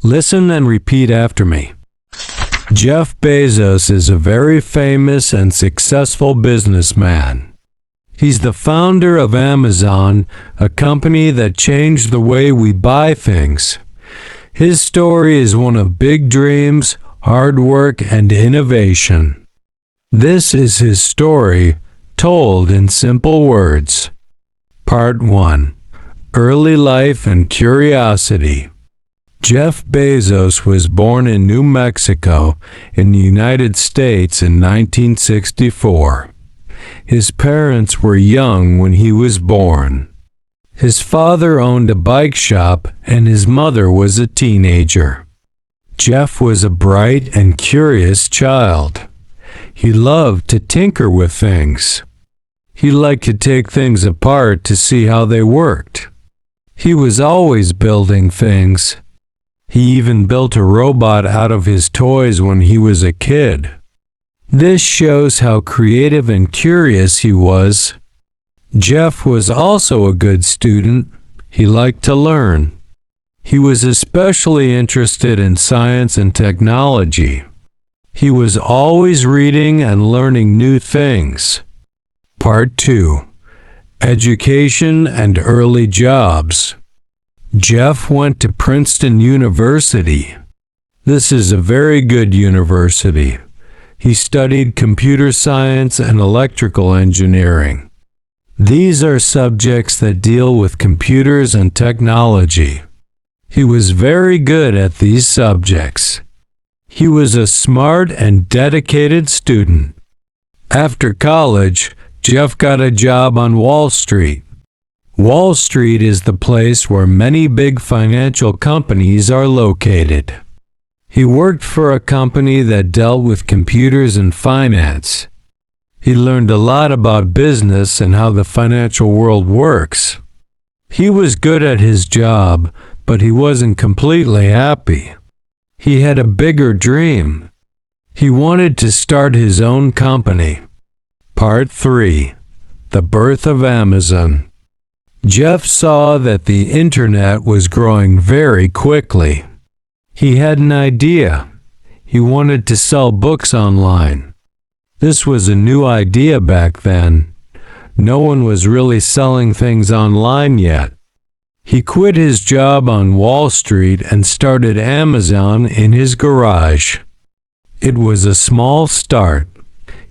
Listen and repeat after me. Jeff Bezos is a very famous and successful businessman. He's the founder of Amazon, a company that changed the way we buy things. His story is one of big dreams, hard work, and innovation. This is his story, told in simple words. Part 1. Early life and curiosity. Jeff Bezos was born in New Mexico in the United States in 1964. His parents were young when he was born. His father owned a bike shop and his mother was a teenager. Jeff was a bright and curious child. He loved to tinker with things. He liked to take things apart to see how they worked. He was always building things. He even built a robot out of his toys when he was a kid. This shows how creative and curious he was. Jeff was also a good student. He liked to learn. He was especially interested in science and technology. He was always reading and learning new things. Part 2. Education and early jobs. Jeff went to Princeton University. This is a very good university. He studied computer science and electrical engineering. These are subjects that deal with computers and technology. He was very good at these subjects. He was a smart and dedicated student. After college, Jeff got a job on Wall Street. Wall Street is the place where many big financial companies are located. He worked for a company that dealt with computers and finance. He learned a lot about business and how the financial world works. He was good at his job, but he wasn't completely happy. He had a bigger dream. He wanted to start his own company. Part 3. The birth of Amazon. Jeff saw that the internet was growing very quickly. He had an idea. He wanted to sell books online. This was a new idea back then. No one was really selling things online yet. He quit his job on Wall Street and started Amazon in his garage. It was a small start.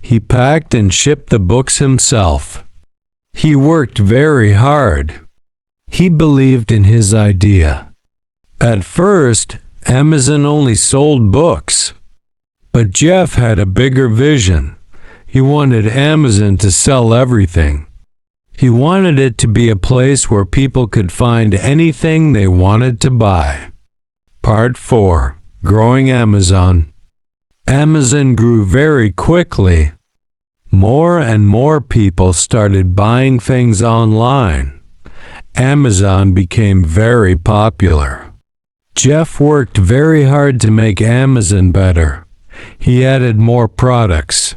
He packed and shipped the books himself. He worked very hard. He believed in his idea. At first, Amazon only sold books. But Jeff had a bigger vision. He wanted Amazon to sell everything. He wanted it to be a place where people could find anything they wanted to buy. Part 4. Growing Amazon. Amazon grew very quickly. More and more people started buying things online. Amazon became very popular. Jeff worked very hard to make Amazon better. He added more products.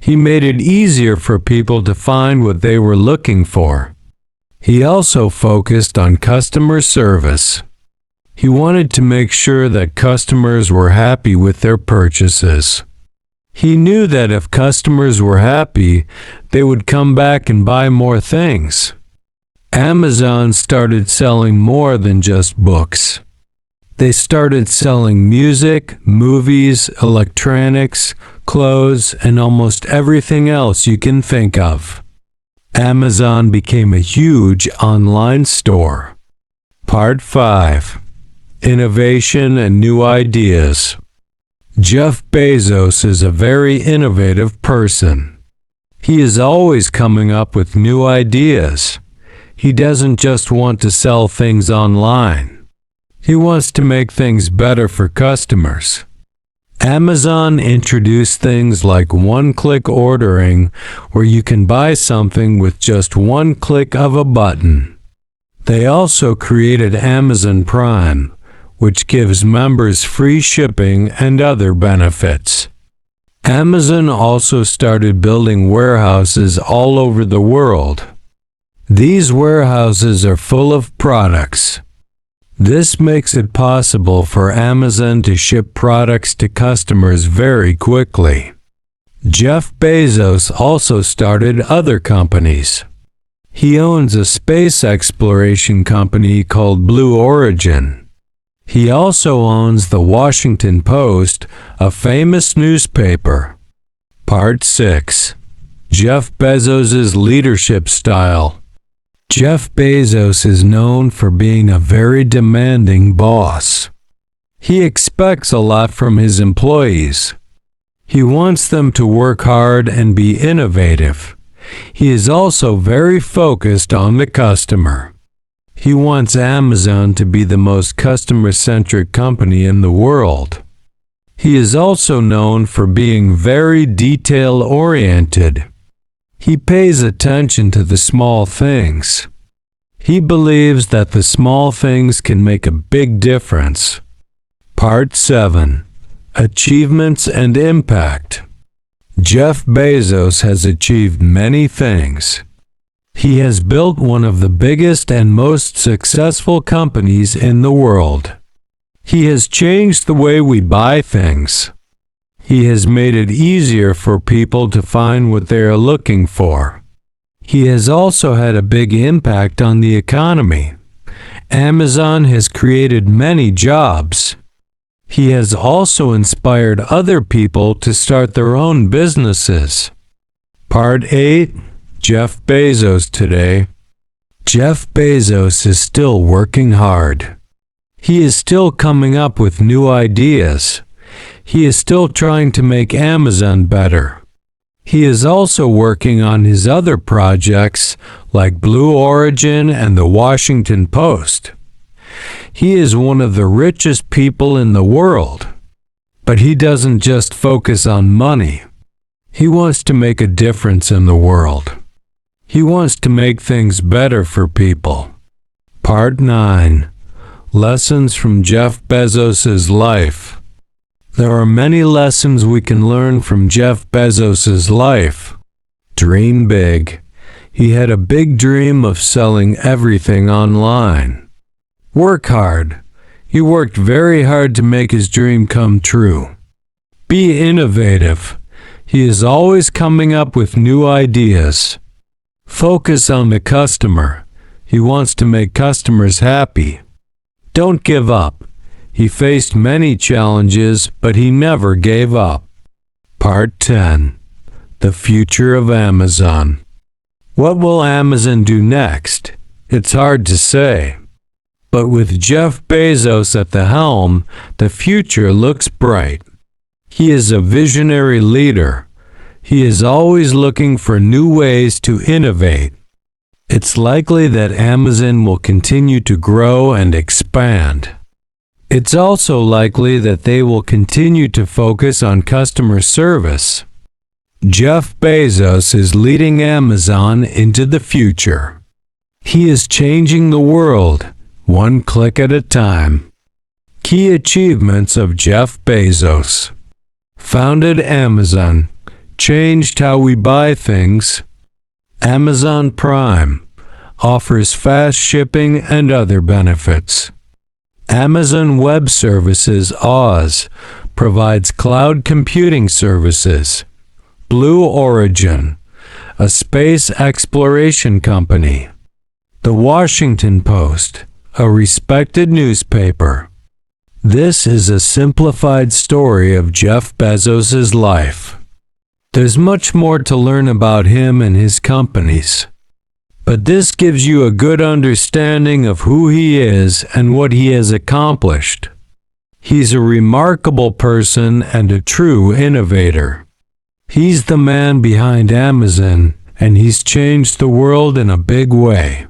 He made it easier for people to find what they were looking for. He also focused on customer service. He wanted to make sure that customers were happy with their purchases. He knew that if customers were happy, they would come back and buy more things. Amazon started selling more than just books. They started selling music, movies, electronics, clothes, and almost everything else you can think of. Amazon became a huge online store. Part 5. Innovation and new ideas. Jeff Bezos is a very innovative person. He is always coming up with new ideas. He doesn't just want to sell things online. He wants to make things better for customers. Amazon introduced things like one-click ordering, where you can buy something with just one click of a button. They also created Amazon Prime, which gives members free shipping and other benefits. Amazon also started building warehouses all over the world. These warehouses are full of products. This makes it possible for Amazon to ship products to customers very quickly. Jeff Bezos also started other companies. He owns a space exploration company called Blue Origin. He also owns the Washington Post, a famous newspaper. Part 6. Jeff Bezos' leadership style. Jeff Bezos is known for being a very demanding boss. He expects a lot from his employees. He wants them to work hard and be innovative. He is also very focused on the customer. He wants Amazon to be the most customer-centric company in the world. He is also known for being very detail-oriented. He pays attention to the small things. He believes that the small things can make a big difference. Part 7. Achievements and Impact. Jeff Bezos has achieved many things. He has built one of the biggest and most successful companies in the world. He has changed the way we buy things. He has made it easier for people to find what they are looking for. He has also had a big impact on the economy. Amazon has created many jobs. He has also inspired other people to start their own businesses. Part 8. Jeff Bezos today. Jeff Bezos is still working hard. He is still coming up with new ideas. He is still trying to make Amazon better. He is also working on his other projects like Blue Origin and the Washington Post. He is one of the richest people in the world. But he doesn't just focus on money. He wants to make a difference in the world. He wants to make things better for people. Part 9. Lessons from Jeff Bezos' life. There are many lessons we can learn from Jeff Bezos' life. Dream big. He had a big dream of selling everything online. Work hard. He worked very hard to make his dream come true. Be innovative. He is always coming up with new ideas. Focus on the customer. He wants to make customers happy. Don't give up. He faced many challenges, but he never gave up. Part 10. The future of Amazon. What will Amazon do next? It's hard to say. But with Jeff Bezos at the helm, the future looks bright. He is a visionary leader. He is always looking for new ways to innovate. It's likely that Amazon will continue to grow and expand. It's also likely that they will continue to focus on customer service. Jeff Bezos is leading Amazon into the future. He is changing the world, one click at a time. Key achievements of Jeff Bezos. Founded Amazon. Changed how we buy things. Amazon Prime offers fast shipping and other benefits. Amazon Web Services (Oz) provides cloud computing services. Blue Origin, a space exploration company. The Washington Post, a respected newspaper. This is a simplified story of Jeff Bezos' life. There's much more to learn about him and his companies. But this gives you a good understanding of who he is and what he has accomplished. He's a remarkable person and a true innovator. He's the man behind Amazon, and he's changed the world in a big way.